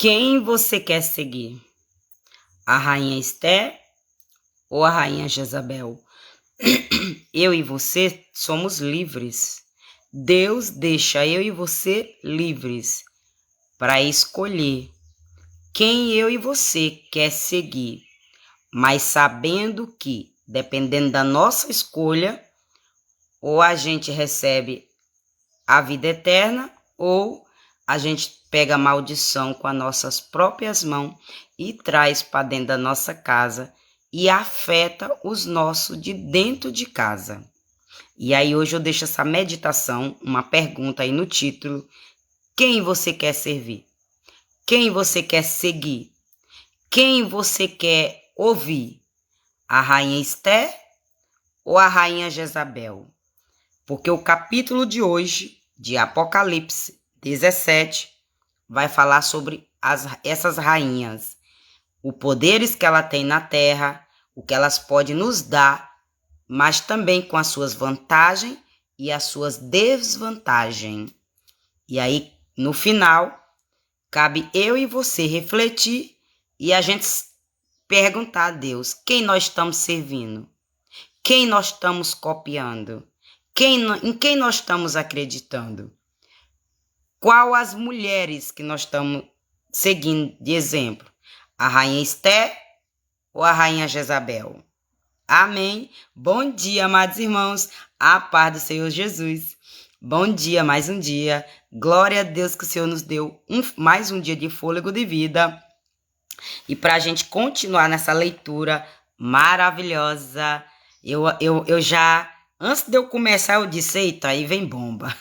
Quem você quer seguir? A rainha Esther ou a rainha Jezabel? Eu e você somos livres. Deus deixa eu e você livres para escolher quem eu e você quer seguir, mas sabendo que, dependendo da nossa escolha, ou a gente recebe a vida eterna ou a gente pega a maldição com as nossas próprias mãos e traz para dentro da nossa casa e afeta os nossos de dentro de casa. E aí hoje eu deixo essa meditação, uma pergunta aí no título: quem você quer servir? Quem você quer seguir? Quem você quer ouvir? A rainha Esther ou a rainha Jezabel? Porque o capítulo de hoje, de Apocalipse 17, vai falar sobre essas rainhas, os poderes que ela tem na terra, o que elas podem nos dar, mas também com as suas vantagens e as suas desvantagens. E aí, no final, cabe eu e você refletir e a gente perguntar a Deus quem nós estamos servindo, quem nós estamos copiando, em quem nós estamos acreditando. Qual as mulheres que nós estamos seguindo de exemplo? A rainha Esther ou a rainha Jezabel? Amém. Bom dia, amados irmãos. A paz do Senhor Jesus. Bom dia, mais um dia. Glória a Deus que o Senhor nos deu mais um dia de fôlego de vida. E para a gente continuar nessa leitura maravilhosa, eu já, antes de eu começar, eu disse: eita, aí vem bomba.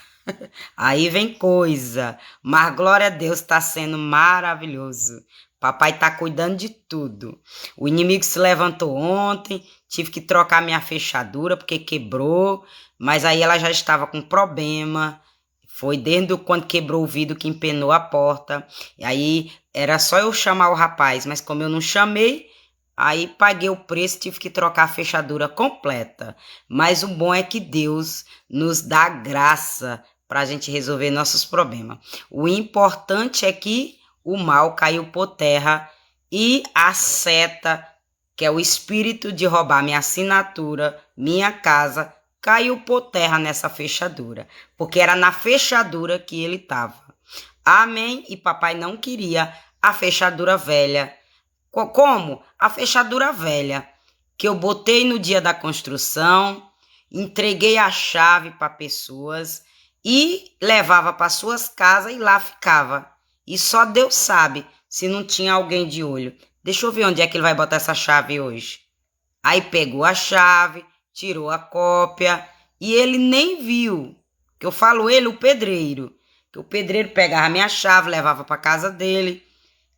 Aí vem coisa, mas glória a Deus, está sendo maravilhoso. Papai está cuidando de tudo. O inimigo se levantou ontem, tive que trocar minha fechadura porque quebrou, mas aí ela já estava com problema. Foi desde quando quebrou o vidro que empenou a porta. E aí era só eu chamar o rapaz, mas como eu não chamei, aí paguei o preço, tive que trocar a fechadura completa. Mas o bom é que Deus nos dá graça para a gente resolver nossos problemas. O importante é que o mal caiu por terra e a seta, que é o espírito de roubar minha assinatura, minha casa, caiu por terra nessa fechadura, porque era na fechadura que ele estava. Amém? E papai não queria a fechadura velha. Como? A fechadura velha, que eu botei no dia da construção, entreguei a chave para pessoas e levava para suas casas e lá ficava. E só Deus sabe se não tinha alguém de olho. Deixa eu ver onde é que ele vai botar essa chave hoje. Aí pegou a chave, tirou a cópia e ele nem viu. Que eu falo ele, o pedreiro. Que o pedreiro pegava a minha chave, levava para casa dele.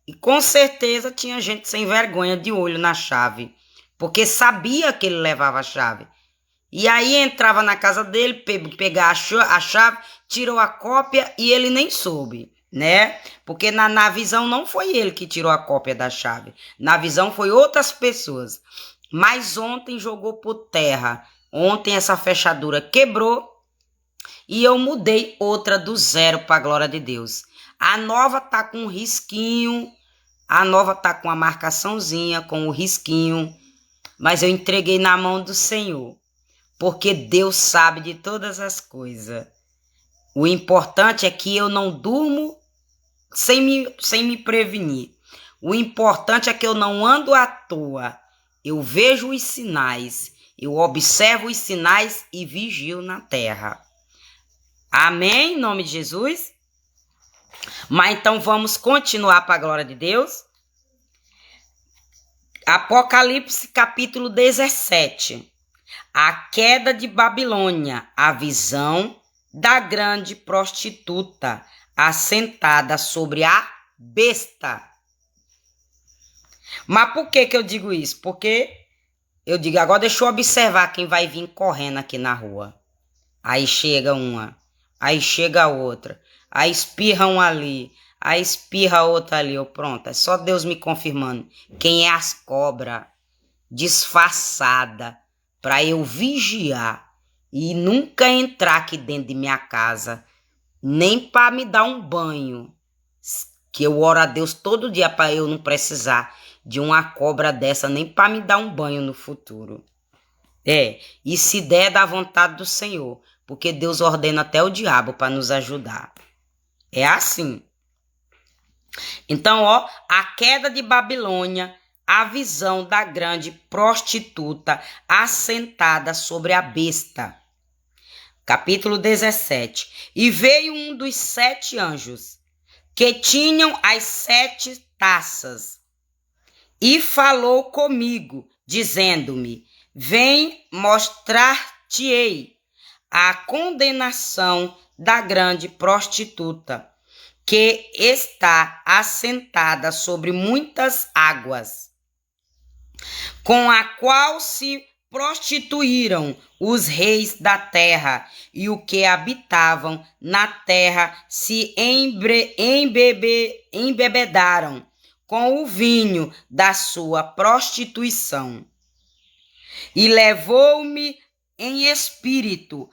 E com certeza tinha gente sem vergonha de olho na chave. Porque sabia que ele levava a chave. E aí entrava na casa dele, pegava a chave, tirou a cópia e ele nem soube, né? Porque na visão não foi ele que tirou a cópia da chave. Na visão foi outras pessoas. Mas ontem jogou por terra. Ontem essa fechadura quebrou e eu mudei outra do zero para a glória de Deus. A nova tá com um risquinho, a nova tá com a marcaçãozinha, com o risquinho, mas eu entreguei na mão do Senhor. Porque Deus sabe de todas as coisas. O importante é que eu não durmo sem me prevenir. O importante é que eu não ando à toa. Eu vejo os sinais, eu observo os sinais e vigio na terra. Amém? Em nome de Jesus? Mas então vamos continuar para a glória de Deus. Apocalipse capítulo 17. A queda de Babilônia, a visão da grande prostituta assentada sobre a besta. Mas por que eu digo isso? Porque eu digo, agora deixa eu observar quem vai vir correndo aqui na rua. Aí chega uma, aí chega outra, aí espirra um ali, aí espirra outra ali. Pronto, é só Deus me confirmando quem é as cobras disfarçada, para eu vigiar e nunca entrar aqui dentro de minha casa, nem para me dar um banho, que eu oro a Deus todo dia para eu não precisar de uma cobra dessa, nem para me dar um banho no futuro. E se der da vontade do Senhor, porque Deus ordena até o diabo para nos ajudar. É assim. Então, a queda de Babilônia, a visão da grande prostituta assentada sobre a besta. Capítulo 17. E veio um dos 7 anjos, que tinham as 7 taças, e falou comigo, dizendo-me: vem, mostrar-te-ei a condenação da grande prostituta, que está assentada sobre muitas águas, com a qual se prostituíram os reis da terra, e o que habitavam na terra se embebedaram com o vinho da sua prostituição. E levou-me em espírito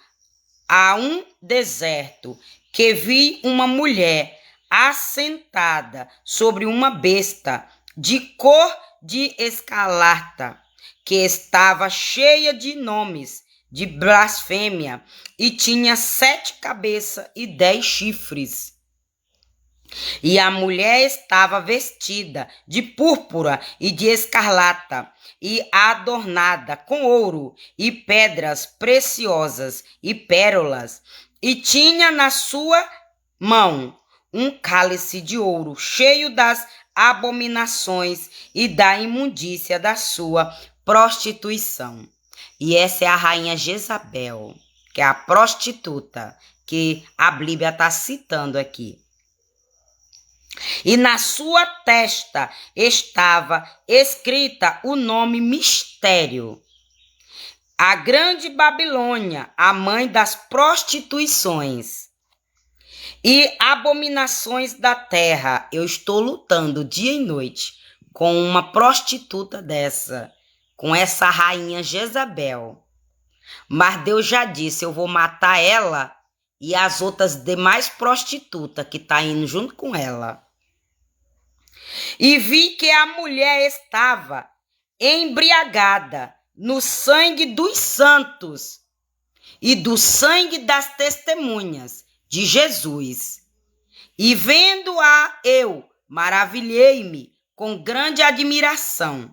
a um deserto, que vi uma mulher assentada sobre uma besta de cor de escarlata, que estava cheia de nomes de blasfêmia, e tinha 7 cabeças e 10 chifres. E a mulher estava vestida de púrpura e de escarlata, e adornada com ouro e pedras preciosas e pérolas, e tinha na sua mão um cálice de ouro cheio das abominações e da imundícia da sua prostituição. E essa é a rainha Jezabel, que é a prostituta que a Bíblia está citando aqui. E na sua testa estava escrita o nome Mistério. A grande Babilônia, a mãe das prostituições e abominações da terra. Eu estou lutando dia e noite com uma prostituta dessa, com essa rainha Jezabel. Mas Deus já disse, eu vou matar ela e as outras demais prostitutas que estão indo junto com ela. E vi que a mulher estava embriagada no sangue dos santos e do sangue das testemunhas de Jesus. E vendo-a eu, maravilhei-me com grande admiração.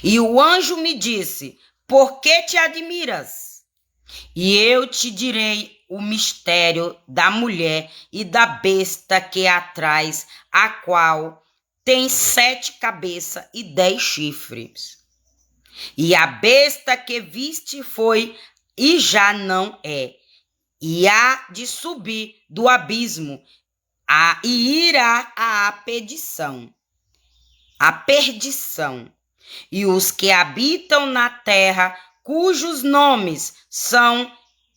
E o anjo me disse: por que te admiras? E eu te direi o mistério da mulher e da besta que a traz, a qual tem 7 cabeças e 10 chifres. E a besta que viste foi e já não é, e há de subir do abismo e irá à perdição. A perdição. E os que habitam na terra, cujos nomes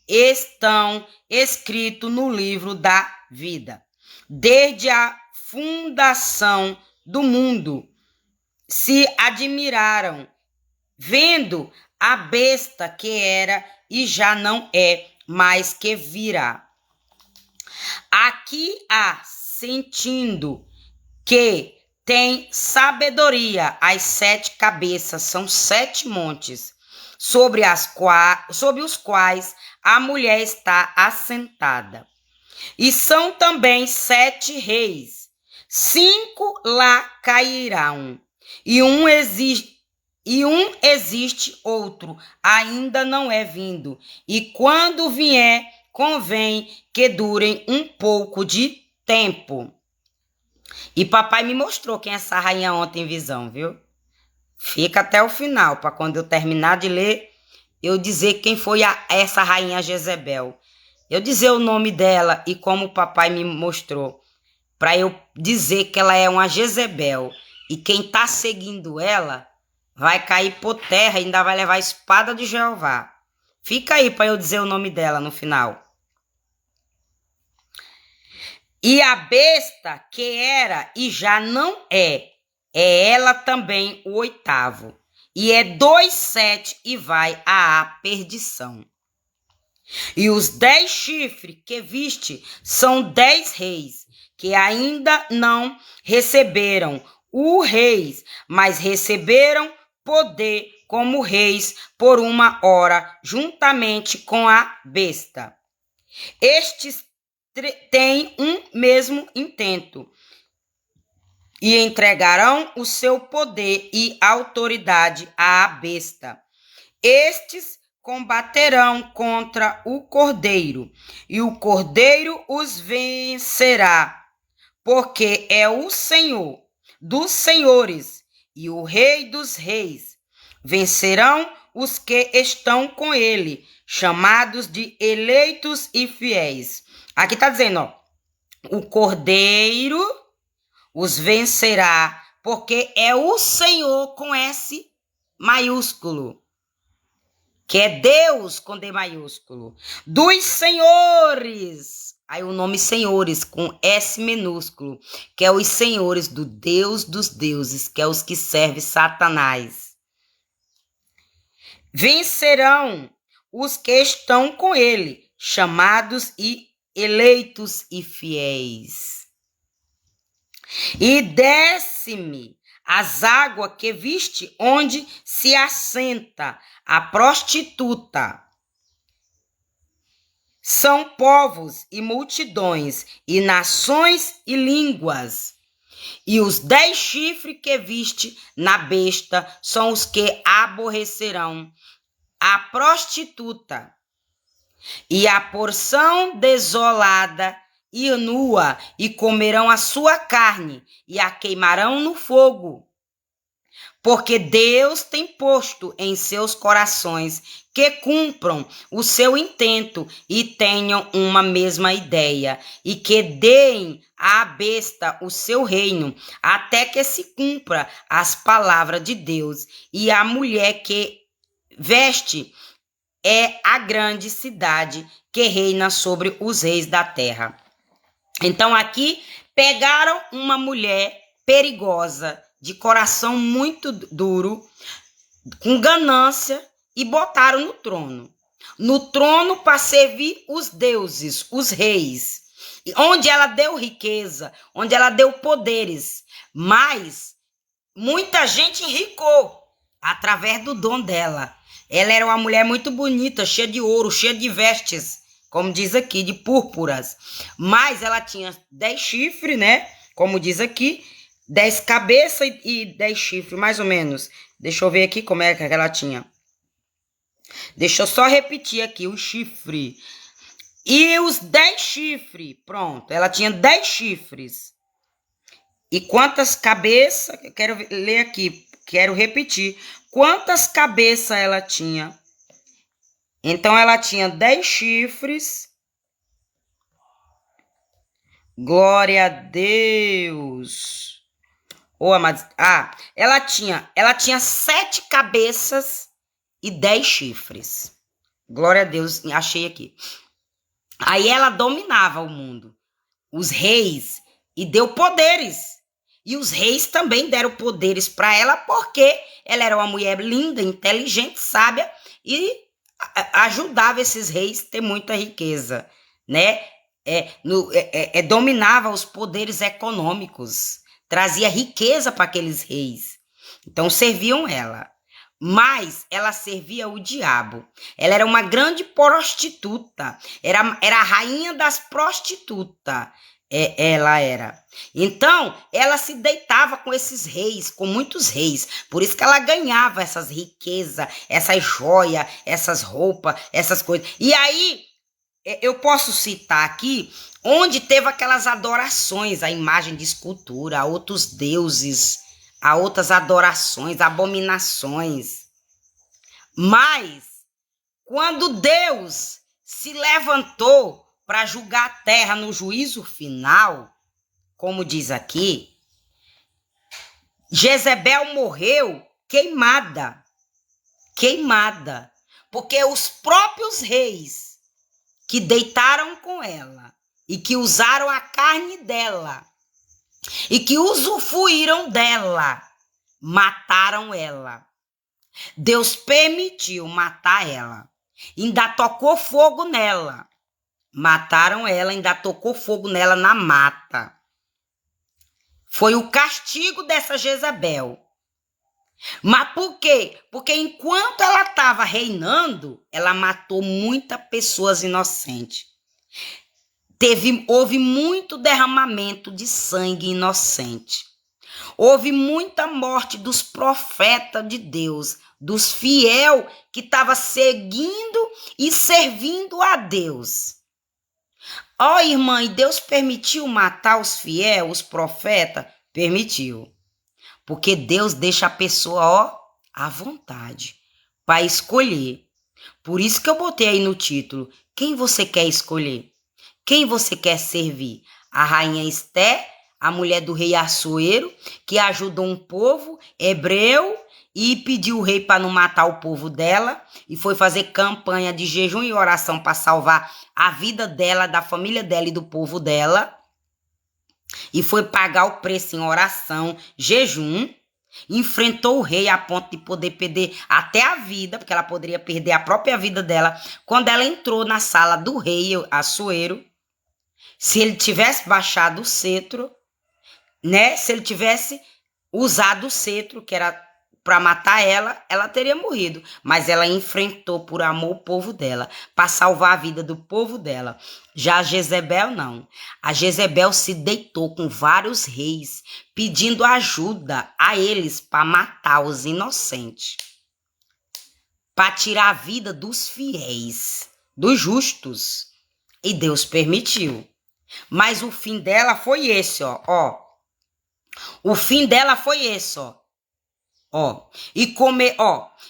estão escritos no livro da vida, desde a fundação do mundo, se admiraram, vendo a besta que era e já não é, mas que virá. Aqui há, sentindo que tem sabedoria, as 7 cabeças são 7 montes, sobre os quais a mulher está assentada. E são também 7 reis, 5 lá cairão, e um existe, outro ainda não é vindo, e quando vier, convém que durem um pouco de tempo. E papai me mostrou quem é essa rainha ontem em visão, viu? Fica até o final, para quando eu terminar de ler, eu dizer quem foi essa rainha Jezabel. Eu dizer o nome dela e como o papai me mostrou, para eu dizer que ela é uma Jezabel. E quem está seguindo ela vai cair por terra e ainda vai levar a espada de Jeová. Fica aí para eu dizer o nome dela no final. E a besta que era e já não é ela também o 8º. E é 2 7 e vai à perdição. E os 10 chifres que viste são 10 reis, que ainda não receberam o reis, mas receberam poder como reis por uma hora, juntamente com a besta. Estes têm um mesmo intento e entregarão o seu poder e autoridade à besta. Estes combaterão contra o Cordeiro, e o Cordeiro os vencerá, porque é o Senhor dos senhores e o Rei dos reis. Vencerão os que estão com ele, chamados de eleitos e fiéis. Aqui está dizendo, ó, o Cordeiro os vencerá, porque é o Senhor com S maiúsculo, que é Deus com D maiúsculo, dos senhores. Aí o nome senhores com S minúsculo, que é os senhores do Deus dos deuses, que é os que servem Satanás. Vencerão os que estão com ele, chamados e eleitos e fiéis. E desce-me as águas que viste onde se assenta a prostituta. São povos e multidões, e nações e línguas. E os 10 chifres que viste na besta são os que aborrecerão a prostituta. E a porção desolada e nua, e comerão a sua carne, e a queimarão no fogo. Porque Deus tem posto em seus corações que cumpram o seu intento e tenham uma mesma ideia, e que deem à besta o seu reino, até que se cumpra as palavras de Deus. E a mulher que veste é a grande cidade que reina sobre os reis da terra. Então aqui pegaram uma mulher perigosa, de coração muito duro, com ganância, e botaram no trono. No trono para servir os deuses, os reis, onde ela deu riqueza, onde ela deu poderes. Mas muita gente enricou através do dom dela. Ela era uma mulher muito bonita, cheia de ouro, cheia de vestes, como diz aqui, de púrpuras. Mas ela tinha 10 chifres, né? Como diz aqui, 10 cabeças e 10 chifres, mais ou menos. Deixa eu ver aqui como é que ela tinha. Deixa eu só repetir aqui o chifre. E os 10 chifres, pronto. Ela tinha 10 chifres. E quantas cabeças? Eu quero ler aqui, quero repetir. Quantas cabeças ela tinha? Então, ela tinha 10 chifres. Glória a Deus. Oh, amados. Ela tinha 7 cabeças e 10 chifres. Glória a Deus, achei aqui. Aí ela dominava o mundo, os reis, e deu poderes. E os reis também deram poderes para ela, porque ela era uma mulher linda, inteligente, sábia, e ajudava esses reis a ter muita riqueza, né? Dominava os poderes econômicos, trazia riqueza para aqueles reis. Então serviam ela. Mas ela servia o diabo. Ela era uma grande prostituta. Era a rainha das prostitutas. Ela era. Então, ela se deitava com esses reis, com muitos reis. Por isso que ela ganhava essas riquezas, essas joias, essas roupas, essas coisas. E aí, eu posso citar aqui onde teve aquelas adorações, a imagem de escultura, a outros deuses, a outras adorações, abominações. Mas, quando Deus se levantou para julgar a terra no juízo final, como diz aqui, Jezebel morreu queimada, porque os próprios reis que deitaram com ela e que usaram a carne dela e que usufruíram dela, mataram ela. Deus permitiu matar ela. Ainda tocou fogo nela. Mataram ela, ainda tocou fogo nela na mata. Foi o castigo dessa Jezabel. Mas por quê? Porque enquanto ela estava reinando, ela matou muitas pessoas inocentes. Houve muito derramamento de sangue inocente. Houve muita morte dos profetas de Deus, dos fiel que estavam seguindo e servindo a Deus. Ó, irmã, e Deus permitiu matar os fiel, os profetas? Permitiu. Porque Deus deixa a pessoa, ó, à vontade, para escolher. Por isso que eu botei aí no título, quem você quer escolher? Quem você quer servir? A rainha Esté, a mulher do rei Assuero, que ajudou um povo hebreu e pediu o rei para não matar o povo dela, e foi fazer campanha de jejum e oração para salvar a vida dela, da família dela e do povo dela, e foi pagar o preço em oração, jejum, enfrentou o rei a ponto de poder perder até a vida, porque ela poderia perder a própria vida dela, quando ela entrou na sala do rei Assuero. Se ele tivesse baixado o cetro, né? Se ele tivesse usado o cetro, que era para matar ela, ela teria morrido. Mas ela enfrentou por amor o povo dela, para salvar a vida do povo dela. Já a Jezebel, não. A Jezebel se deitou com vários reis, pedindo ajuda a eles para matar os inocentes. Para tirar a vida dos fiéis, dos justos. E Deus permitiu. Mas o fim dela foi esse, ó. O fim dela foi esse, ó.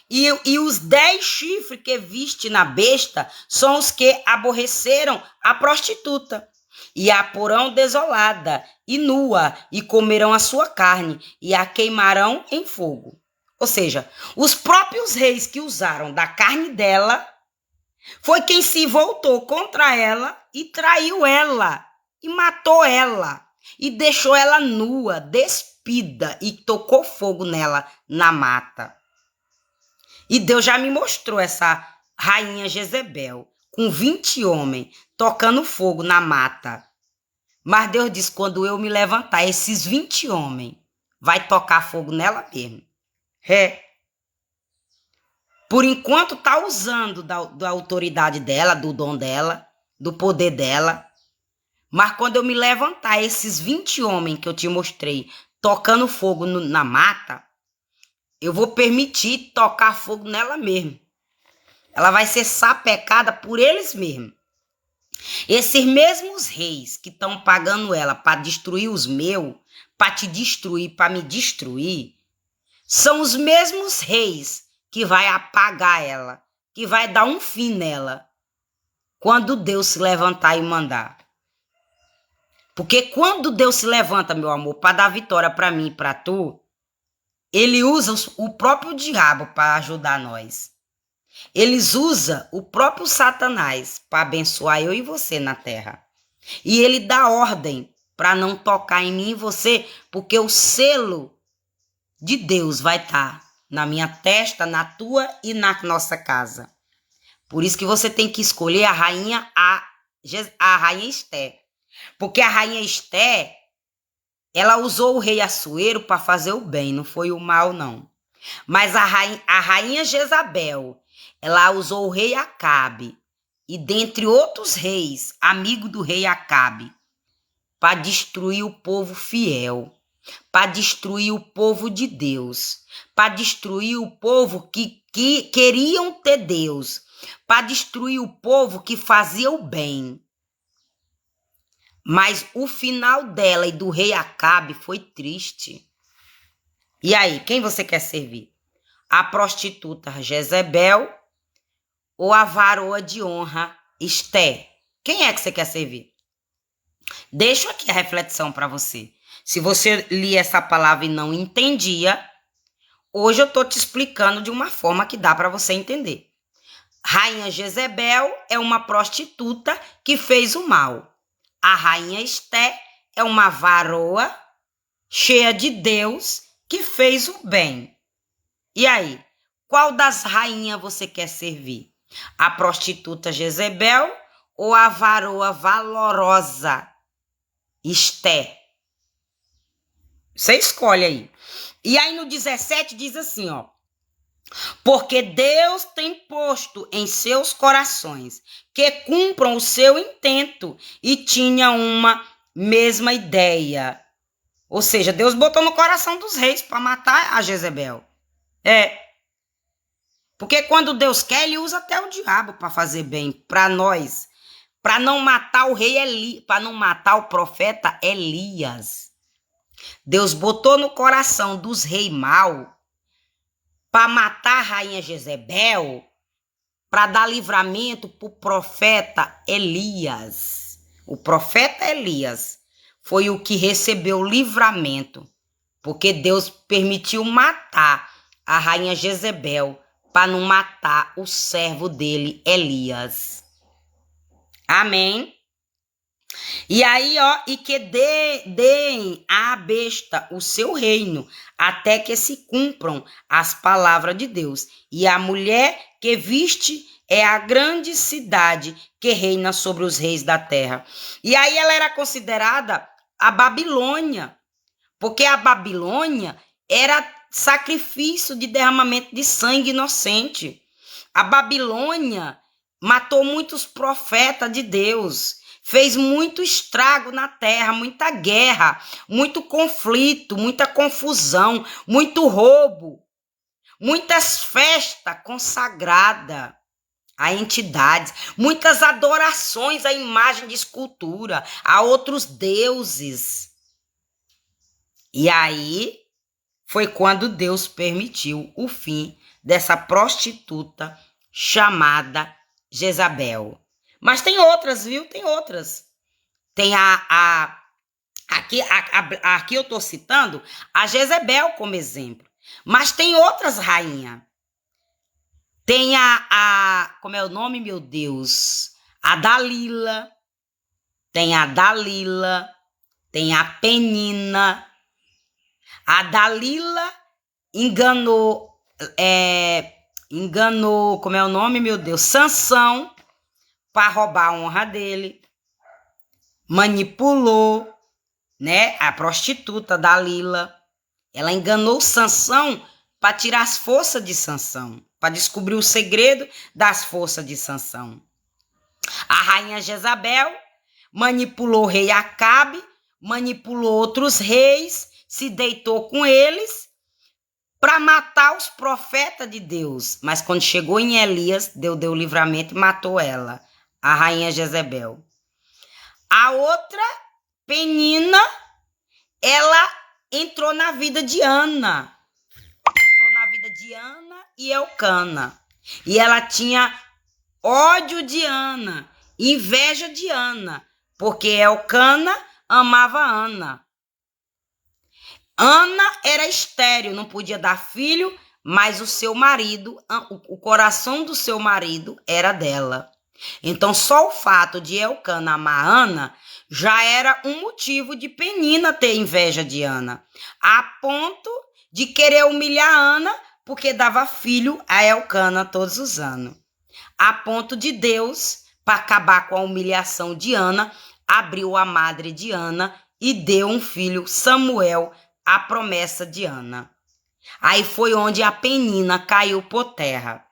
E os 10 chifres que viste na besta são os que aborreceram a prostituta. E a porão desolada e nua, e comerão a sua carne, e a queimarão em fogo. Ou seja, os próprios reis que usaram da carne dela, foi quem se voltou contra ela e traiu ela, e matou ela, e deixou ela nua, despida, e tocou fogo nela na mata. E Deus já me mostrou essa rainha Jezebel, com 20 homens, tocando fogo na mata. Mas Deus disse, quando eu me levantar, esses 20 homens, vai tocar fogo nela mesmo. Por enquanto tá usando da autoridade dela, do dom dela, do poder dela. Mas quando eu me levantar, esses 20 homens que eu te mostrei, tocando fogo na mata, eu vou permitir tocar fogo nela mesmo. Ela vai ser sapecada por eles mesmos. Esses mesmos reis que estão pagando ela para destruir os meus, para te destruir, para me destruir, são os mesmos reis que vai apagar ela, que vai dar um fim nela, quando Deus se levantar e mandar. Porque quando Deus se levanta, meu amor, para dar vitória para mim e para tu, ele usa o próprio diabo para ajudar nós. Eles usam o próprio Satanás para abençoar eu e você na terra. E ele dá ordem para não tocar em mim e você, porque o selo de Deus vai estar na minha testa, na tua e na nossa casa. Por isso que você tem que escolher a rainha Esté. Porque a rainha Esté, ela usou o rei Assuero para fazer o bem, não foi o mal, não. Mas a rainha Jezabel, ela usou o rei Acabe, e dentre outros reis, amigo do rei Acabe, para destruir o povo fiel, para destruir o povo de Deus, para destruir o povo que queriam ter Deus, para destruir o povo que fazia o bem. Mas o final dela e do rei Acabe foi triste. E aí, quem você quer servir? A prostituta Jezebel ou a varoa de honra Esté? Quem é que você quer servir? Deixo aqui a reflexão para você. Se você lia essa palavra e não entendia, hoje eu estou te explicando de uma forma que dá para você entender. Rainha Jezebel é uma prostituta que fez o mal. A rainha Esté é uma varoa cheia de Deus que fez o bem. E aí, qual das rainhas você quer servir? A prostituta Jezebel ou a varoa valorosa Esté? Você escolhe aí. E aí no 17 diz assim, ó. Porque Deus tem posto em seus corações que cumpram o seu intento e tinha uma mesma ideia. Ou seja, Deus botou no coração dos reis para matar a Jezebel. Porque quando Deus quer, ele usa até o diabo para fazer bem para nós. Para não matar o rei Elias, para não matar o profeta Elias. Deus botou no coração dos reis mau para matar a rainha Jezebel, para dar livramento para o profeta Elias. O profeta Elias foi o que recebeu o livramento, porque Deus permitiu matar a rainha Jezebel para não matar o servo dele, Elias. Amém? E aí, ó, e que deem à besta o seu reino, até que se cumpram as palavras de Deus. E a mulher que viste é a grande cidade que reina sobre os reis da terra. E aí ela era considerada a Babilônia, porque a Babilônia era sacrifício de derramamento de sangue inocente. A Babilônia matou muitos profetas de Deus, fez muito estrago na terra, muita guerra, muito conflito, muita confusão, muito roubo, muitas festas consagradas a entidades, muitas adorações à imagem de escultura, a outros deuses. E aí foi quando Deus permitiu o fim dessa prostituta chamada Jezabel. Mas tem outras, viu? Tem outras. Tem aqui eu estou citando a Jezebel como exemplo. Mas tem outras rainhas. Tem como é o nome, meu Deus? A Dalila. Tem a Dalila. Tem a Penina. A Dalila enganou, como é o nome, meu Deus? Sansão, para roubar a honra dele. Manipulou, né? A prostituta Dalila. Ela enganou Sansão para tirar as forças de Sansão, para descobrir o segredo das forças de Sansão. A rainha Jezabel manipulou o rei Acabe, manipulou outros reis, se deitou com eles para matar os profetas de Deus. Mas quando chegou em Elias, Deus deu o livramento e matou ela, a rainha Jezebel. A outra, Penina, ela entrou na vida de Ana. Entrou na vida de Ana e Elcana. E ela tinha ódio de Ana, inveja de Ana, porque Elcana amava Ana. Ana era estéril, não podia dar filho, mas o seu marido, o coração do seu marido era dela. Então, só o fato de Elcana amar Ana já era um motivo de Penina ter inveja de Ana, a ponto de querer humilhar Ana, porque dava filho a Elcana todos os anos. A ponto de Deus, para acabar com a humilhação de Ana, abriu a madre de Ana e deu um filho, Samuel, a promessa de Ana. Aí foi onde a Penina caiu por terra.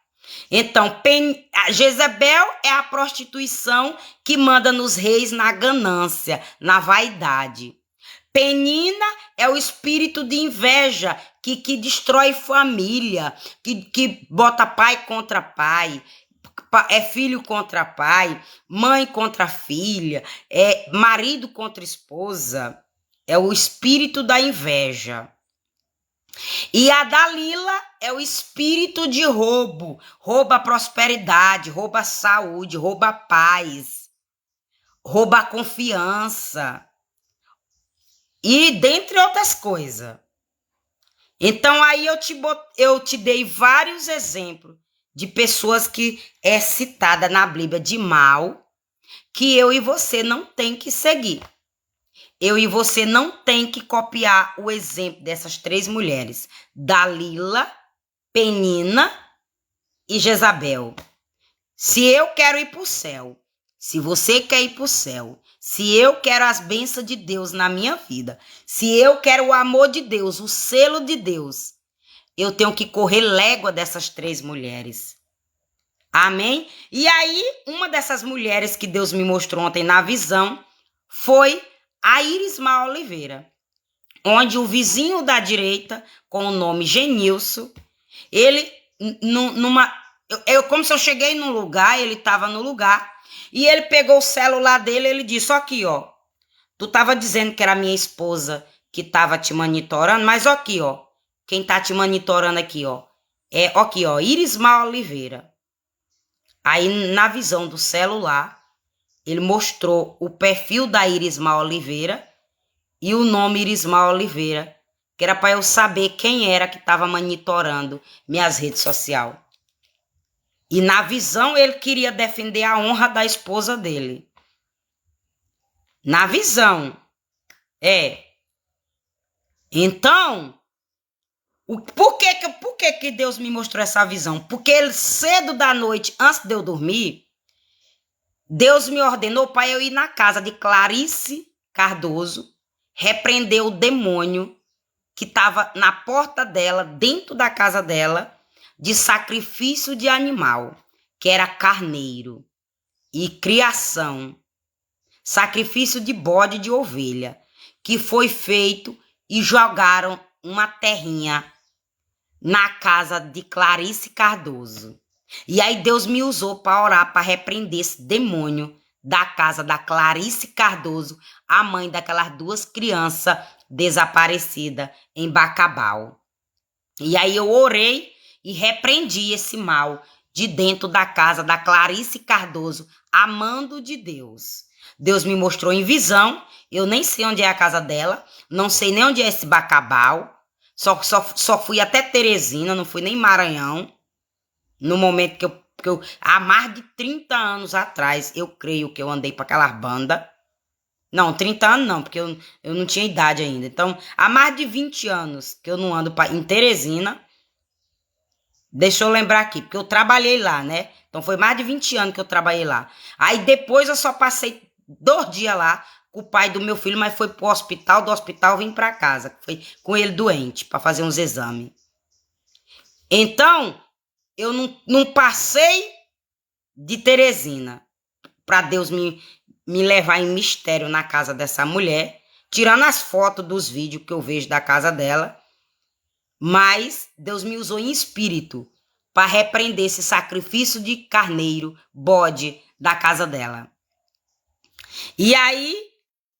Então, Jezebel é a prostituição que manda nos reis na ganância, na vaidade. Penina é o espírito de inveja que destrói família, que bota pai contra pai, é filho contra pai, mãe contra filha, é marido contra esposa. É o espírito da inveja. E a Dalila é o espírito de roubo. Rouba a prosperidade, rouba a saúde, rouba a paz, rouba a confiança. E dentre outras coisas. Então aí eu te dei vários exemplos de pessoas que é citada na Bíblia de mal, que eu e você não tem que seguir. Eu e você não tem que copiar o exemplo dessas três mulheres, Dalila, Penina e Jezabel. Se eu quero ir para o céu, se você quer ir para o céu, Se eu quero as bênçãos de Deus na minha vida, se eu quero o amor de Deus, o selo de Deus, eu tenho que correr légua dessas 3 mulheres. Amém? E aí, uma dessas mulheres que Deus me mostrou ontem na visão foi a Irismar Oliveira, onde o vizinho da direita, com o nome Genilson, ele, como se eu cheguei num lugar, ele estava no lugar, e ele pegou o celular dele, ele disse, aqui, ó, tu tava dizendo que era minha esposa que tava te monitorando, mas aqui, ó, quem tá te monitorando aqui, ó, é aqui, ó, Irismar Oliveira. Aí, na visão do celular, ele mostrou o perfil da Irismar Oliveira e o nome Irismar Oliveira, que era para eu saber quem era que estava monitorando minhas redes sociais. E na visão ele queria defender a honra da esposa dele. Na visão. Então, por que Deus me mostrou essa visão? Porque ele, cedo da noite, antes de eu dormir, Deus me ordenou para eu ir na casa de Clarice Cardoso, repreender o demônio que estava na porta dela, dentro da casa dela, de sacrifício de animal, que era carneiro, e criação, sacrifício de bode e de ovelha, que foi feito e jogaram uma terrinha na casa de Clarice Cardoso. E aí Deus me usou para orar, para repreender esse demônio da casa da Clarice Cardoso, a mãe daquelas 2 crianças desaparecidas em Bacabal. E aí eu orei e repreendi esse mal de dentro da casa da Clarice Cardoso, amando de Deus. Deus me mostrou em visão, eu nem sei onde é a casa dela, não sei nem onde é esse Bacabal, só fui até Teresina, não fui nem Maranhão, no momento que eu há mais de 30 anos atrás, eu creio que eu andei para aquelas bandas. Não, 30 anos não, porque eu não tinha idade ainda. Então, há mais de 20 anos que eu não ando em Teresina. Deixa eu lembrar aqui, porque eu trabalhei lá, né? Então, foi mais de 20 anos que eu trabalhei lá. Aí, depois, eu só passei 2 dias lá com o pai do meu filho, mas foi pro hospital. Do hospital, vim para casa. Foi com ele doente, para fazer uns exames. Então, eu não passei de Teresina para Deus me levar em mistério na casa dessa mulher, tirando as fotos dos vídeos que eu vejo da casa dela, mas Deus me usou em espírito para repreender esse sacrifício de carneiro, bode da casa dela. E aí,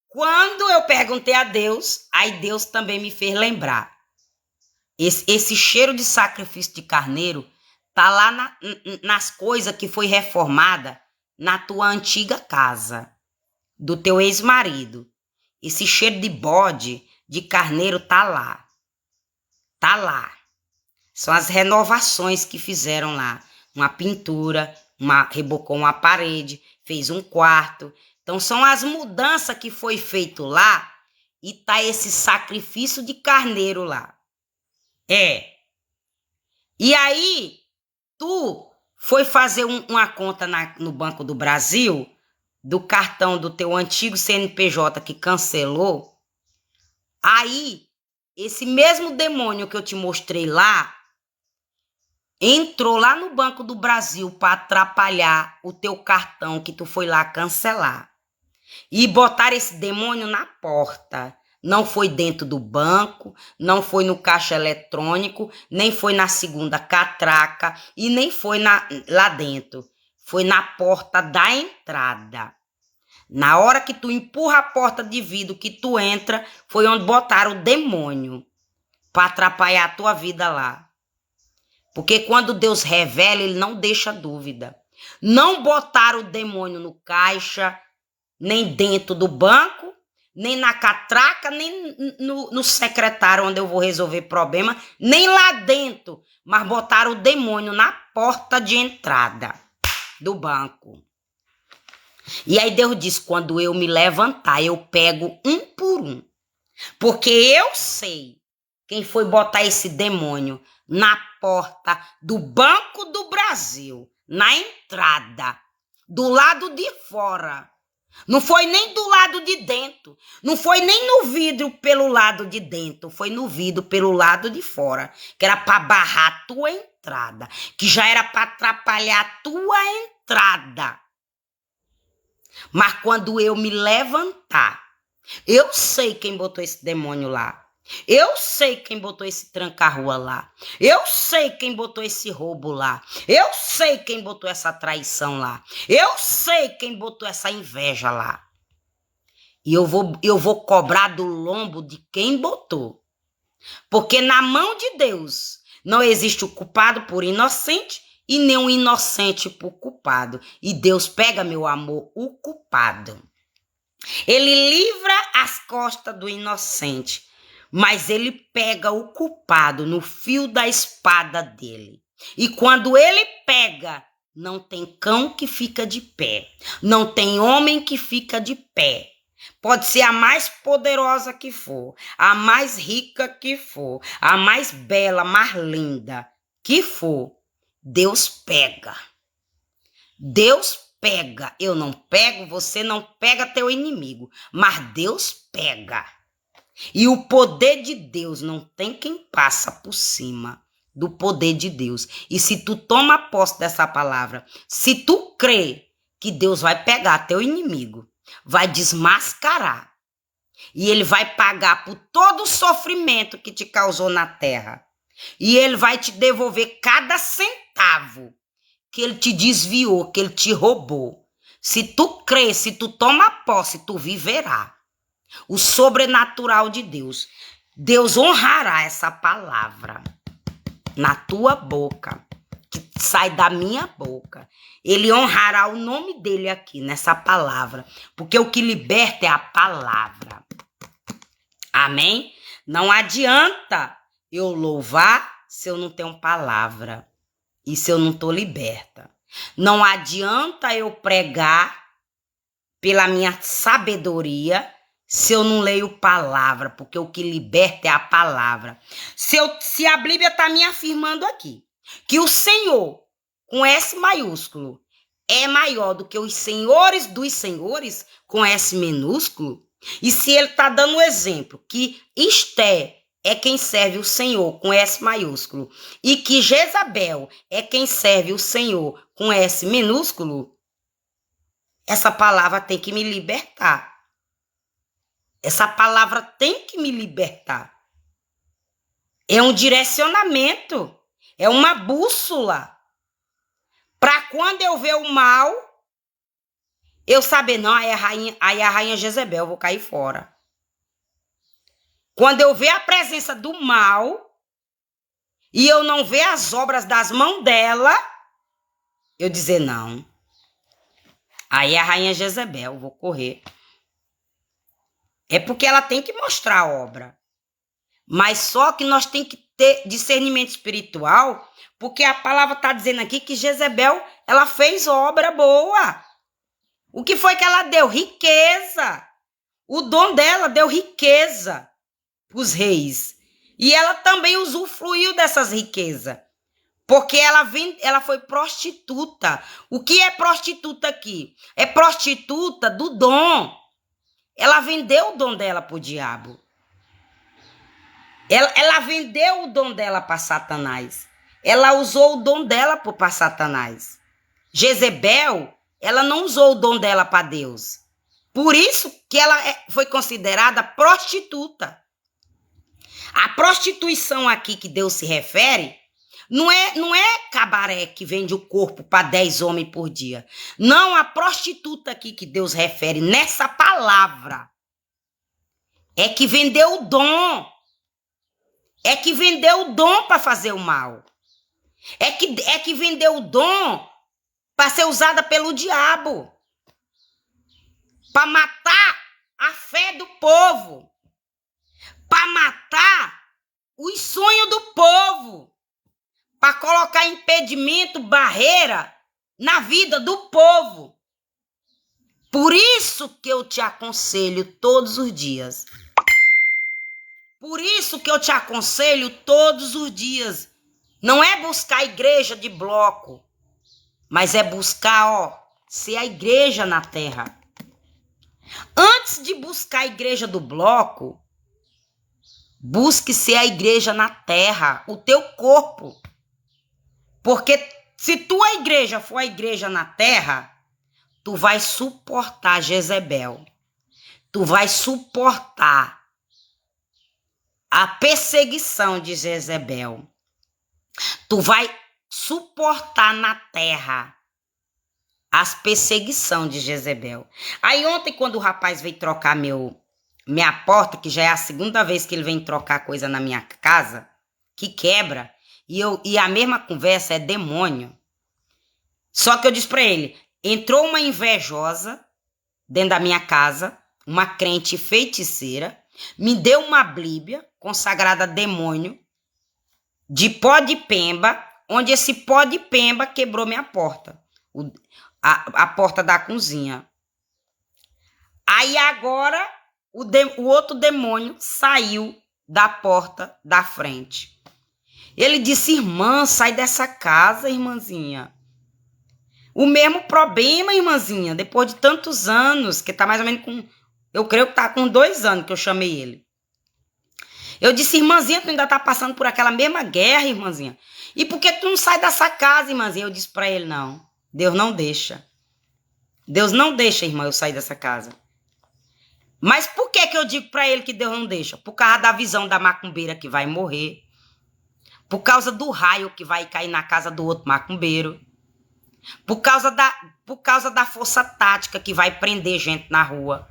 quando eu perguntei a Deus, aí Deus também me fez lembrar. Esse cheiro de sacrifício de carneiro tá lá nas coisas que foi reformada na tua antiga casa, do teu ex-marido. Esse cheiro de bode, de carneiro tá lá. Tá lá. São as renovações que fizeram lá. Uma pintura, rebocou uma parede, fez um quarto. Então são as mudanças que foi feito lá e tá esse sacrifício de carneiro lá. E aí, tu foi fazer uma conta no Banco do Brasil, do cartão do teu antigo CNPJ que cancelou. Aí, esse mesmo demônio que eu te mostrei lá, entrou lá no Banco do Brasil para atrapalhar o teu cartão que tu foi lá cancelar. E botar esse demônio na porta. Não foi dentro do banco, não foi no caixa eletrônico, nem foi na segunda catraca e nem foi lá dentro. Foi na porta da entrada. Na hora que tu empurra a porta de vidro que tu entra, foi onde botaram o demônio para atrapalhar a tua vida lá. Porque quando Deus revela, ele não deixa dúvida. Não botaram o demônio no caixa, nem dentro do banco, nem na catraca, nem no secretário onde eu vou resolver problema, nem lá dentro, mas botaram o demônio na porta de entrada do banco. E aí Deus diz, quando eu me levantar, eu pego um por um, porque eu sei quem foi botar esse demônio na porta do Banco do Brasil, na entrada, do lado de fora. Não foi nem do lado de dentro. Não foi nem no vidro pelo lado de dentro. Foi no vidro pelo lado de fora. Que era para barrar a tua entrada. Que já era para atrapalhar a tua entrada. Mas quando eu me levantar, eu sei quem botou esse demônio lá. Eu sei quem botou esse tranca-rua lá. Eu sei quem botou esse roubo lá. Eu sei quem botou essa traição lá. Eu sei quem botou essa inveja lá. E eu vou cobrar do lombo de quem botou. Porque na mão de Deus não existe o culpado por inocente e nem um inocente por culpado. E Deus pega, meu amor, o culpado. Ele livra as costas do inocente. Mas ele pega o culpado no fio da espada dele. E quando ele pega, não tem cão que fica de pé. Não tem homem que fica de pé. Pode ser a mais poderosa que for, a mais rica que for, a mais bela, mais linda que for. Deus pega. Deus pega. Eu não pego, você não pega teu inimigo. Mas Deus pega. E o poder de Deus não tem quem passa por cima do poder de Deus. E se tu toma posse dessa palavra, se tu crê que Deus vai pegar teu inimigo, vai desmascarar, e ele vai pagar por todo o sofrimento que te causou na terra, e ele vai te devolver cada centavo que ele te desviou, que ele te roubou. Se tu crê, se tu toma posse, tu viverá. O sobrenatural de Deus. Deus honrará essa palavra na tua boca, que sai da minha boca. Ele honrará o nome dele aqui nessa palavra, porque o que liberta é a palavra. Amém? Não adianta eu louvar se eu não tenho palavra e se eu não estou liberta. Não adianta eu pregar pela minha sabedoria se eu não leio palavra, porque o que liberta é a palavra. Se a Bíblia está me afirmando aqui que o Senhor, com S maiúsculo, é maior do que os senhores dos senhores, com S minúsculo, e se ele está dando o exemplo que Esté é quem serve o Senhor, com S maiúsculo, e que Jezabel é quem serve o Senhor, com S minúsculo, essa palavra tem que me libertar. Essa palavra tem que me libertar. É um direcionamento. É uma bússola. Para quando eu ver o mal, eu saber, não, aí a rainha Jezebel, eu vou cair fora. Quando eu ver a presença do mal e eu não ver as obras das mãos dela, eu dizer, não. Aí a rainha Jezebel, eu vou correr. É porque ela tem que mostrar a obra. Mas só que nós temos que ter discernimento espiritual, porque a palavra está dizendo aqui que Jezebel, ela fez obra boa. O que foi que ela deu? Riqueza. O dom dela deu riqueza para os reis. E ela também usufruiu dessas riquezas. Porque ela foi prostituta. O que é prostituta aqui? É prostituta do dom. Ela vendeu o dom dela para o diabo. Ela vendeu o dom dela para Satanás. Ela usou o dom dela para Satanás. Jezebel, ela não usou o dom dela para Deus. Por isso que ela foi considerada prostituta. A prostituição aqui que Deus se refere não é cabaré que vende o corpo para 10 homens por dia. Não, a prostituta aqui que Deus refere nessa palavra é que vendeu o dom. É que vendeu o dom para fazer o mal. É que vendeu o dom para ser usada pelo diabo. Para matar a fé do povo. Para matar os sonhos do povo. Para colocar impedimento, barreira na vida do povo. Por isso que eu te aconselho todos os dias. Por isso que eu te aconselho todos os dias. Não é buscar a igreja de bloco, mas é buscar, ser a igreja na terra. Antes de buscar a igreja do bloco, busque ser a igreja na terra, o teu corpo. Porque se tua igreja for a igreja na terra, tu vai suportar Jezebel. Tu vai suportar a perseguição de Jezebel. Tu vai suportar na terra as perseguições de Jezebel. Aí ontem, quando o rapaz veio trocar minha porta, que já é a segunda vez que ele vem trocar coisa na minha casa, que quebra, e a mesma conversa é demônio. Só que eu disse pra ele, entrou uma invejosa dentro da minha casa, uma crente feiticeira, me deu uma Bíblia consagrada a demônio, de pó de pemba, onde esse pó de pemba quebrou minha porta. A porta da cozinha. Aí agora o outro demônio saiu da porta da frente. Ele disse, irmã, sai dessa casa, irmãzinha. O mesmo problema, irmãzinha, depois de tantos anos, que tá mais ou menos com, eu creio que tá com 2 anos que eu chamei ele. Eu disse, irmãzinha, tu ainda tá passando por aquela mesma guerra, irmãzinha. E por que tu não sai dessa casa, irmãzinha? Eu disse pra ele, não. Deus não deixa. Deus não deixa, irmã, eu sair dessa casa. Mas por que eu digo pra ele que Deus não deixa? Por causa da visão da macumbeira que vai morrer. Por causa do raio que vai cair na casa do outro macumbeiro. Por causa da força tática que vai prender gente na rua.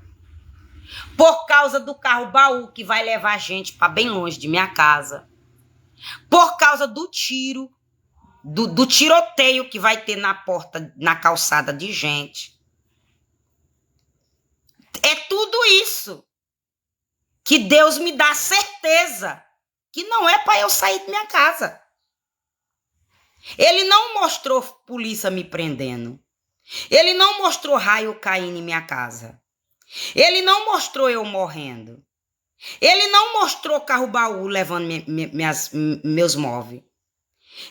Por causa do carro baú que vai levar gente para bem longe de minha casa. Por causa do tiro, do tiroteio que vai ter na porta, na calçada de gente. É tudo isso que Deus me dá certeza que não é para eu sair de minha casa. Ele não mostrou polícia me prendendo. Ele não mostrou raio caindo em minha casa. Ele não mostrou eu morrendo. Ele não mostrou carro baú levando meus móveis.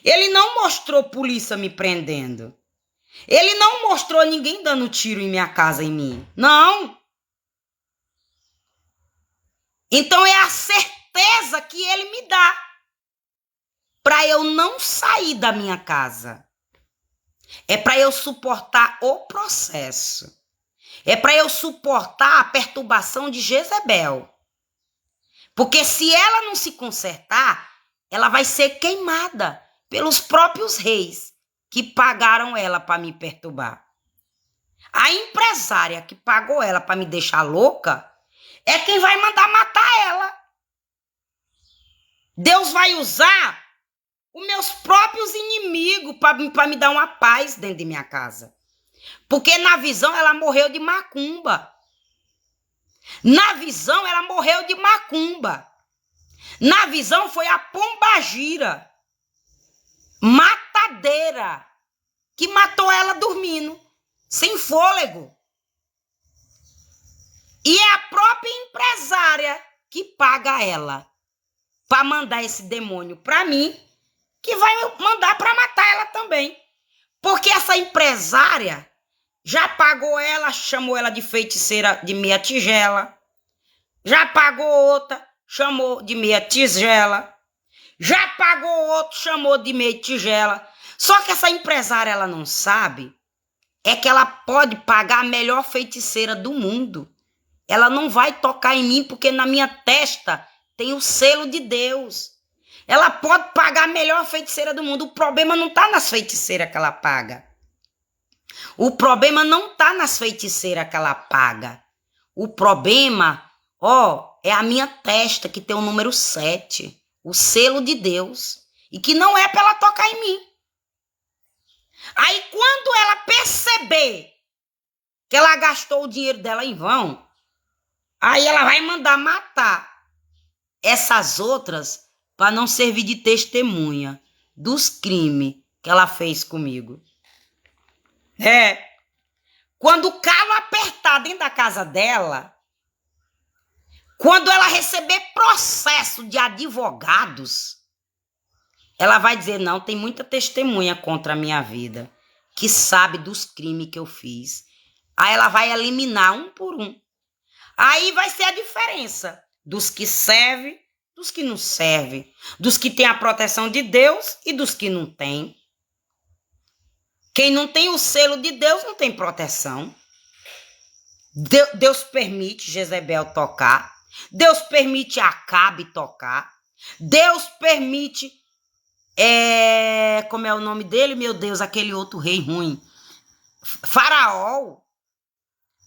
Ele não mostrou polícia me prendendo. Ele não mostrou ninguém dando tiro em minha casa, em mim. Não. Então é a certeza que ele me dá para eu não sair da minha casa. É para eu suportar o processo. É para eu suportar a perturbação de Jezebel. Porque se ela não se consertar, ela vai ser queimada pelos próprios reis que pagaram ela para me perturbar. A empresária que pagou ela para me deixar louca é quem vai mandar matar ela. Deus vai usar os meus próprios inimigos para me dar uma paz dentro de minha casa. Porque na visão ela morreu de macumba. Na visão ela morreu de macumba. Na visão foi a pombagira, matadeira, que matou ela dormindo, sem fôlego. E é a própria empresária que paga ela para mandar esse demônio para mim, que vai mandar para matar ela também. Porque essa empresária já pagou ela, chamou ela de feiticeira de meia tigela. Já pagou outra, chamou de meia tigela. Já pagou outro, chamou de meia tigela. Só que essa empresária, ela não sabe, é que ela pode pagar a melhor feiticeira do mundo. Ela não vai tocar em mim, porque na minha testa tem o selo de Deus. Ela pode pagar a melhor feiticeira do mundo. O problema não está nas feiticeiras que ela paga. O problema não está nas feiticeiras que ela paga. O problema, é a minha testa, que tem o número 7. O selo de Deus. E que não é para ela tocar em mim. Aí quando ela perceber que ela gastou o dinheiro dela em vão, aí ela vai mandar matar essas outras para não servir de testemunha dos crimes que ela fez comigo. Quando o calo apertar dentro da casa dela, quando ela receber processo de advogados, ela vai dizer, não, tem muita testemunha contra a minha vida, que sabe dos crimes que eu fiz. Aí ela vai eliminar um por um. Aí vai ser a diferença dos que servem, dos que não servem, dos que têm a proteção de Deus e dos que não têm. Quem não tem o selo de Deus não tem proteção. Deus permite Jezebel tocar. Deus permite Acabe tocar. Deus permite, como é o nome dele, meu Deus, aquele outro rei ruim. Faraó.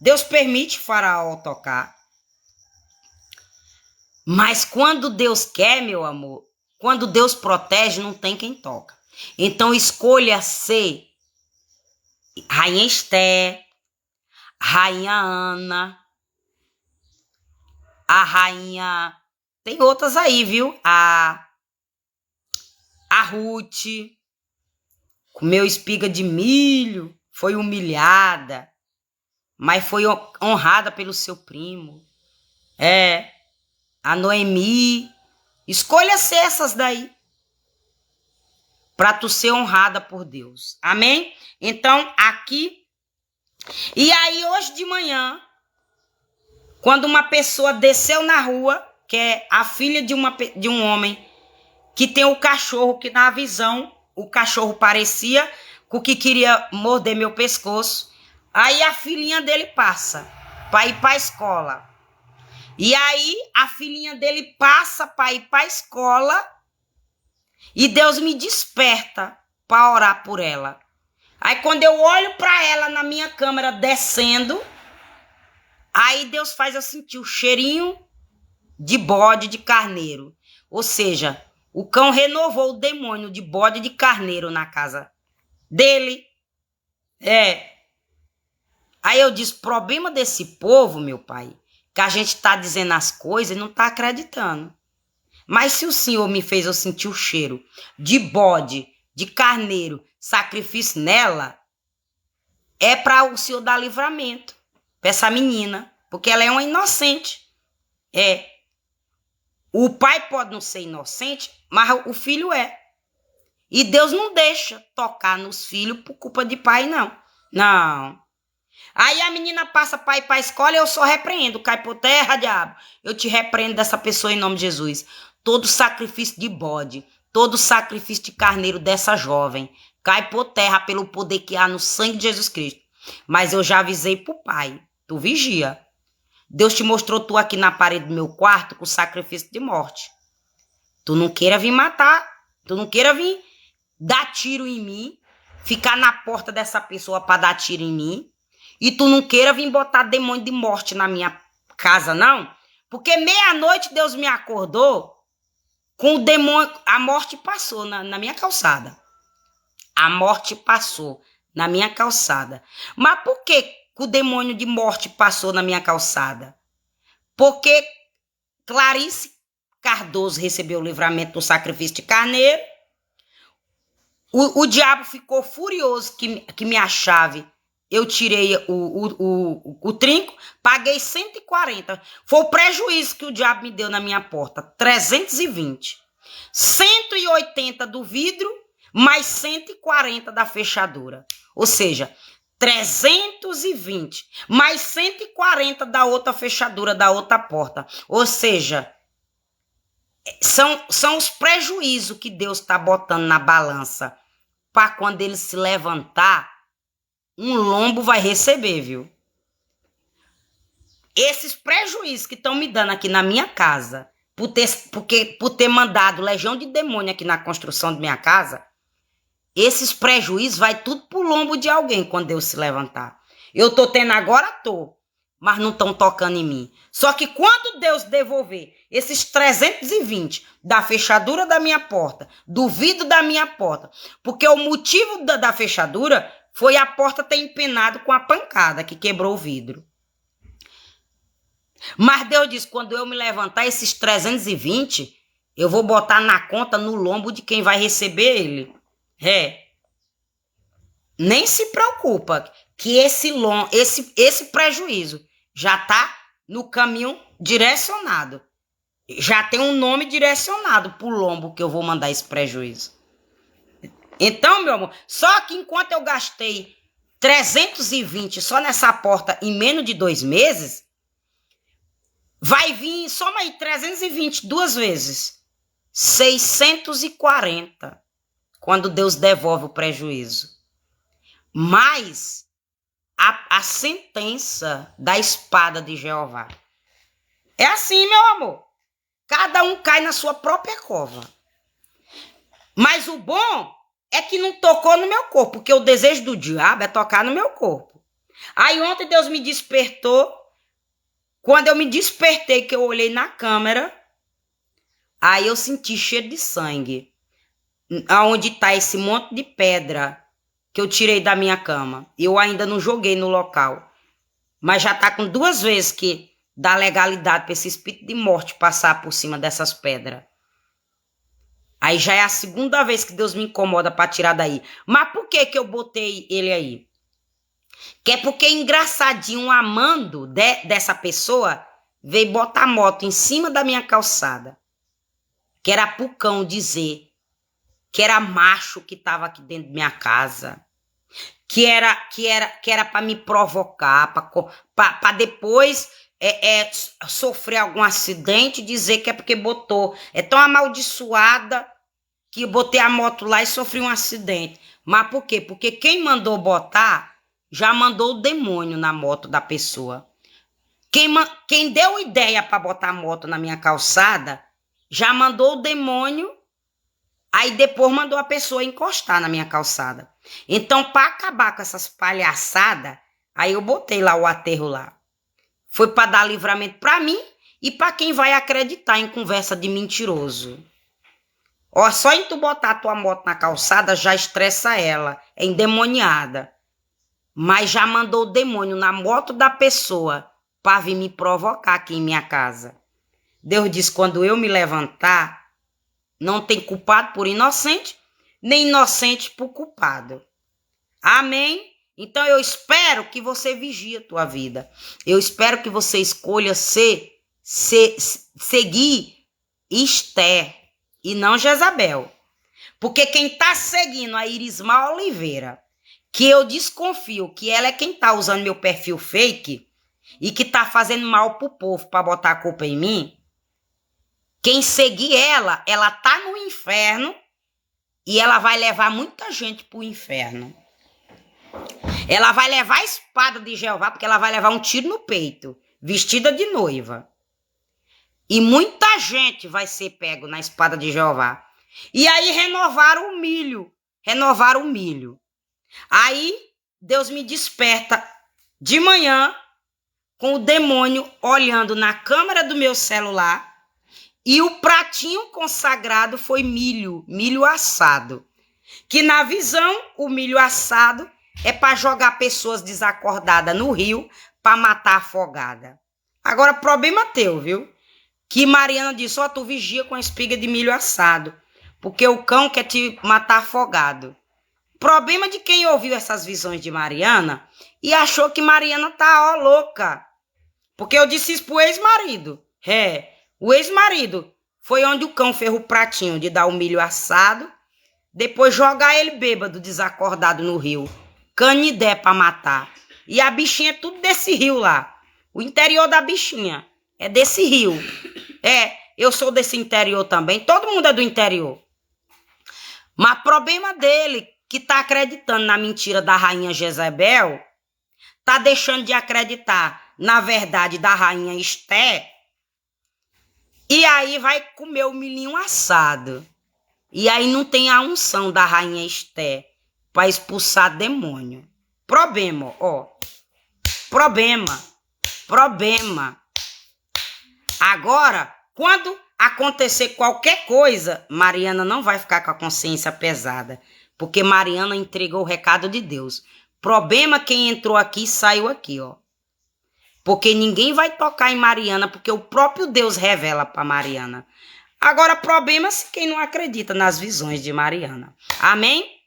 Deus permite Faraó tocar. Mas quando Deus quer, meu amor, quando Deus protege, não tem quem toca. Então escolha ser Rainha Esther, Rainha Ana, a rainha... Tem outras aí, viu? A Ruth, comeu espiga de milho, foi humilhada, mas foi honrada pelo seu primo. A Noemi. Escolha ser essas daí, para tu ser honrada por Deus. Amém? Então, aqui... E aí, hoje de manhã, quando uma pessoa desceu na rua, que é a filha de um homem, que tem o cachorro, que na visão, o cachorro parecia com que queria morder meu pescoço. Aí a filhinha dele passa para ir para a escola. E aí a filhinha dele passa para ir para a escola e Deus me desperta para orar por ela. Aí quando eu olho para ela na minha câmera descendo, aí Deus faz eu sentir o cheirinho de bode de carneiro. Ou seja, o cão renovou o demônio de bode de carneiro na casa dele. Aí eu disse, problema desse povo, meu pai, que a gente tá dizendo as coisas e não tá acreditando. Mas se o Senhor me fez eu sentir o cheiro de bode, de carneiro, sacrifício nela, é para o Senhor dar livramento para essa menina, porque ela é uma inocente. O pai pode não ser inocente, mas o filho é. E Deus não deixa tocar nos filhos por culpa de pai, não. Não. Aí a menina passa para ir para a escola e eu só repreendo. Cai por terra, diabo. Eu te repreendo dessa pessoa em nome de Jesus. Todo sacrifício de bode, todo sacrifício de carneiro dessa jovem, cai por terra pelo poder que há no sangue de Jesus Cristo. Mas eu já avisei pro pai. Tu vigia. Deus te mostrou tu aqui na parede do meu quarto com sacrifício de morte. Tu não queira vir matar. Tu não queira vir dar tiro em mim. Ficar na porta dessa pessoa para dar tiro em mim. E tu não queira vir botar demônio de morte na minha casa, não. Porque meia-noite Deus me acordou com o demônio. A morte passou na minha calçada. A morte passou na minha calçada. Mas por que o demônio de morte passou na minha calçada? Porque Clarice Cardoso recebeu o livramento do sacrifício de carneiro. O diabo ficou furioso que minha chave, eu tirei o trinco, paguei 140. Foi o prejuízo que o diabo me deu na minha porta, 320. 180 do vidro, mais 140 da fechadura. Ou seja, 320, mais 140 da outra fechadura, da outra porta. Ou seja, são os prejuízos que Deus está botando na balança. Para quando ele se levantar, um lombo vai receber, viu? Esses prejuízos que estão me dando aqui na minha casa, por ter mandado legião de demônio aqui na construção de minha casa, esses prejuízos vai tudo pro lombo de alguém quando Deus se levantar. Eu tô tendo agora, mas não estão tocando em mim. Só que quando Deus devolver esses 320 da fechadura da minha porta, do vidro da minha porta, porque o motivo da fechadura foi a porta ter empenado com a pancada que quebrou o vidro. Mas Deus disse, quando eu me levantar esses 320, eu vou botar na conta no lombo de quem vai receber ele. Nem se preocupa que esse prejuízo já está no caminho direcionado. Já tem um nome direcionado pro lombo que eu vou mandar esse prejuízo. Então, meu amor, só que enquanto eu gastei 320 só nessa porta em menos de 2 meses, Vai vir, soma aí, 320, duas vezes. 640, quando Deus devolve o prejuízo. Mas a sentença da espada de Jeová. É assim, meu amor. Cada um cai na sua própria cova. Mas o bom é que não tocou no meu corpo, porque o desejo do diabo é tocar no meu corpo. Aí ontem Deus me despertou. Quando eu me despertei, que eu olhei na câmera, aí eu senti cheiro de sangue. Aonde está esse monte de pedra que eu tirei da minha cama. Eu ainda não joguei no local. Mas já está com 2 vezes que dá legalidade para esse espírito de morte passar por cima dessas pedras. Aí já é a 2ª vez que Deus me incomoda para tirar daí. Mas por que eu botei ele aí? Que é porque engraçadinho, amando dessa pessoa, veio botar a moto em cima da minha calçada. Que era pro cão dizer que era macho que estava aqui dentro da minha casa. Que era para me provocar, para depois sofrer algum acidente, dizer que é porque botou. É tão amaldiçoada que eu botei a moto lá e sofri um acidente. Mas por quê? Porque quem mandou botar já mandou o demônio na moto da pessoa. Quem deu ideia para botar a moto na minha calçada já mandou o demônio, aí depois mandou a pessoa encostar na minha calçada. Então, para acabar com essas palhaçadas, aí eu botei lá o aterro lá. Foi para dar livramento para mim e para quem vai acreditar em conversa de mentiroso. Ó, só em tu botar a tua moto na calçada já estressa ela, é endemoniada. Mas já mandou o demônio na moto da pessoa para vir me provocar aqui em minha casa. Deus diz, quando eu me levantar, não tem culpado por inocente, nem inocente por culpado. Amém? Então eu espero que você vigie a tua vida. Eu espero que você escolha seguir Esther e não Jezabel. Porque quem está seguindo a Irismar Oliveira, que eu desconfio que ela é quem está usando meu perfil fake e que está fazendo mal pro povo para botar a culpa em mim, quem seguir ela tá no inferno e ela vai levar muita gente pro inferno. Ela vai levar a espada de Jeová, porque ela vai levar um tiro no peito, vestida de noiva. E muita gente vai ser pego na espada de Jeová. E aí renovaram o milho. Aí Deus me desperta de manhã com o demônio olhando na câmera do meu celular e o pratinho consagrado foi milho assado. Que na visão, o milho assado é para jogar pessoas desacordadas no rio para matar afogada. Agora, problema teu, viu? Que Mariana disse, ó, tu vigia com a espiga de milho assado, porque o cão quer te matar afogado. Problema de quem ouviu essas visões de Mariana e achou que Mariana tá, ó, louca. Porque eu disse isso pro ex-marido. O ex-marido foi onde o cão fez o pratinho de dar o milho assado, depois jogar ele bêbado, desacordado no rio. Canidé pra matar. E a bichinha é tudo desse rio lá. O interior da bichinha é desse rio. Eu sou desse interior também. Todo mundo é do interior. Mas problema dele, que tá acreditando na mentira da rainha Jezabel, tá deixando de acreditar na verdade da rainha Esther, e aí vai comer o milhinho assado. E aí não tem a unção da rainha Esther para expulsar demônio. Problema, ó. Problema. Agora, quando acontecer qualquer coisa, Mariana não vai ficar com a consciência pesada, porque Mariana entregou o recado de Deus. Problema, quem entrou aqui saiu aqui, ó. Porque ninguém vai tocar em Mariana, porque o próprio Deus revela para Mariana. Agora, problema se quem não acredita nas visões de Mariana. Amém?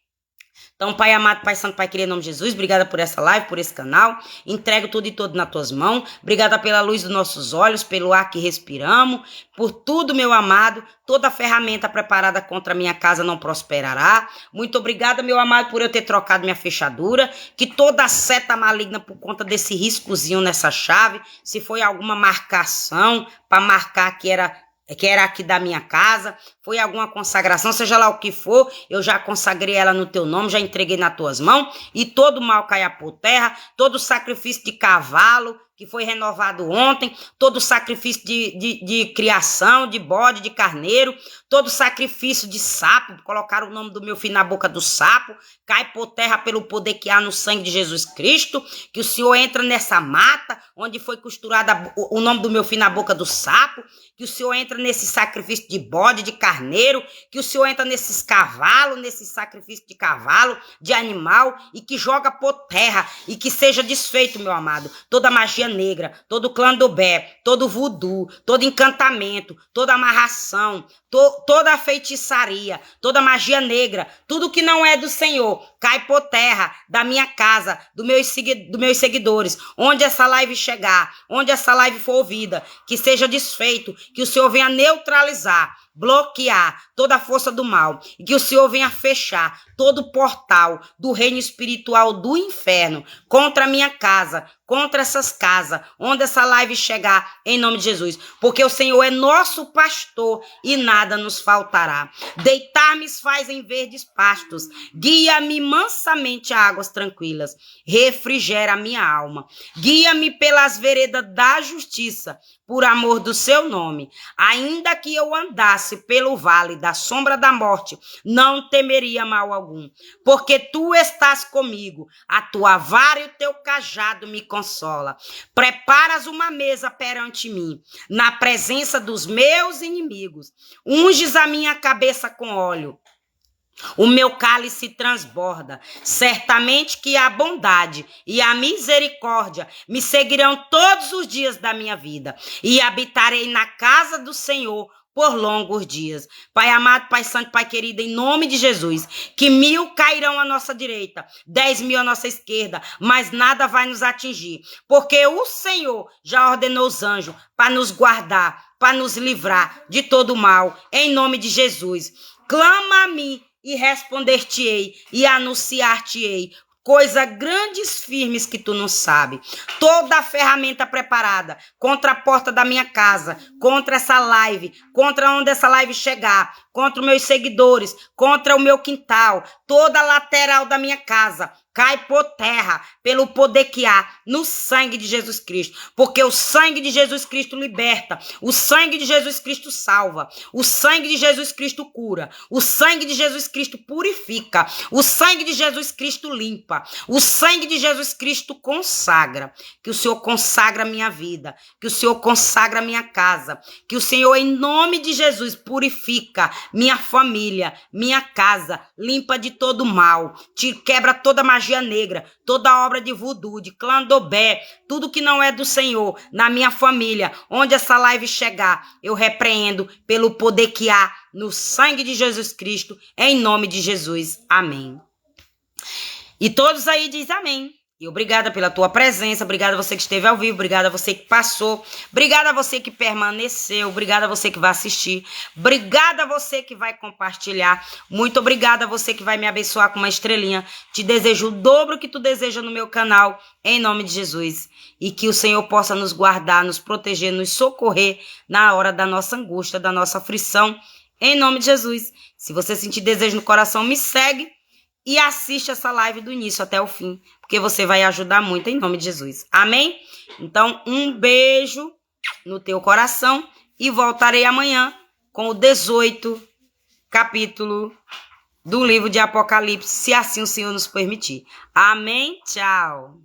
Então, Então, Pai amado, Pai santo, Pai querido, em nome de Jesus, obrigada por essa live, por esse canal. Entrego tudo e todo nas tuas mãos. Obrigada pela luz dos nossos olhos, pelo ar que respiramos, por tudo, meu amado. Toda ferramenta preparada contra a minha casa não prosperará. Muito obrigada, meu amado, por eu ter trocado minha fechadura. Que toda seta maligna por conta desse riscozinho nessa chave, se foi alguma marcação para marcar que era aqui da minha casa, foi alguma consagração, seja lá o que for, eu já consagrei ela no teu nome, já entreguei nas tuas mãos, e todo mal caia por terra, todo sacrifício de cavalo, que foi renovado ontem, todo sacrifício de criação, de bode, de carneiro, todo sacrifício de sapo, colocaram o nome do meu filho na boca do sapo, cai por terra pelo poder que há no sangue de Jesus Cristo, que o Senhor entra nessa mata, onde foi costurado o nome do meu filho na boca do sapo, que o Senhor entra nesse sacrifício de bode, de carneiro, que o Senhor entra nesses cavalos, nesse sacrifício de cavalo, de animal, e que joga por terra, e que seja desfeito, meu amado, toda magia negra, todo clandobé, todo voodoo, todo encantamento, toda amarração, toda feitiçaria, toda magia negra, tudo que não é do Senhor, cai por terra da minha casa, dos meus seguidores, onde essa live chegar, onde essa live for ouvida, que seja desfeito, que o Senhor venha neutralizar, bloquear toda a força do mal, e que o Senhor venha fechar todo o portal do reino espiritual do inferno contra a minha casa, contra essas casas, onde essa live chegar, em nome de Jesus, porque o Senhor é nosso pastor e nada nos faltará. Deitar-me faz em verdes pastos, guia-me mansamente a águas tranquilas, refrigera a minha alma, guia-me pelas veredas da justiça, por amor do seu nome. Ainda que eu andasse pelo vale da sombra da morte, não temeria mal algum, porque tu estás comigo, a tua vara e o teu cajado me consola. Preparas uma mesa perante mim, na presença dos meus inimigos. Unges a minha cabeça com óleo. O meu cálice transborda. Certamente que a bondade e a misericórdia me seguirão todos os dias da minha vida, e habitarei na casa do Senhor por longos dias. Pai amado, Pai santo, Pai querido, em nome de Jesus, que 1000 cairão à nossa direita, 10.000 à nossa esquerda, mas nada vai nos atingir, porque o Senhor já ordenou os anjos para nos guardar, para nos livrar de todo mal, em nome de Jesus. Clama a mim e responder-te-ei e anunciar-te-ei coisas grandes, firmes que tu não sabe. Toda a ferramenta preparada contra a porta da minha casa, contra essa live, contra onde essa live chegar, contra os meus seguidores, contra o meu quintal, toda a lateral da minha casa, cai por terra pelo poder que há no sangue de Jesus Cristo. Porque o sangue de Jesus Cristo liberta, o sangue de Jesus Cristo salva, o sangue de Jesus Cristo cura, o sangue de Jesus Cristo purifica, o sangue de Jesus Cristo limpa, o sangue de Jesus Cristo consagra. Que o Senhor consagra a minha vida, que o Senhor consagra a minha casa, que o Senhor, em nome de Jesus, purifica minha família, minha casa, limpa de todo mal, te quebra toda magia negra, toda obra de voodoo, de clandobé, tudo que não é do Senhor, na minha família, onde essa live chegar, eu repreendo pelo poder que há no sangue de Jesus Cristo, em nome de Jesus. Amém. E todos aí dizem amém. E obrigada pela tua presença, obrigada a você que esteve ao vivo, obrigada a você que passou, obrigada a você que permaneceu, obrigada a você que vai assistir, obrigada a você que vai compartilhar, muito obrigada a você que vai me abençoar com uma estrelinha. Te desejo o dobro que tu deseja no meu canal, em nome de Jesus. E que o Senhor possa nos guardar, nos proteger, nos socorrer na hora da nossa angústia, da nossa aflição, em nome de Jesus. Se você sentir desejo no coração, me segue e assiste essa live do início até o fim, porque você vai ajudar muito em nome de Jesus. Amém? Então, um beijo no teu coração e voltarei amanhã com o 18º capítulo do livro de Apocalipse, se assim o Senhor nos permitir. Amém? Tchau!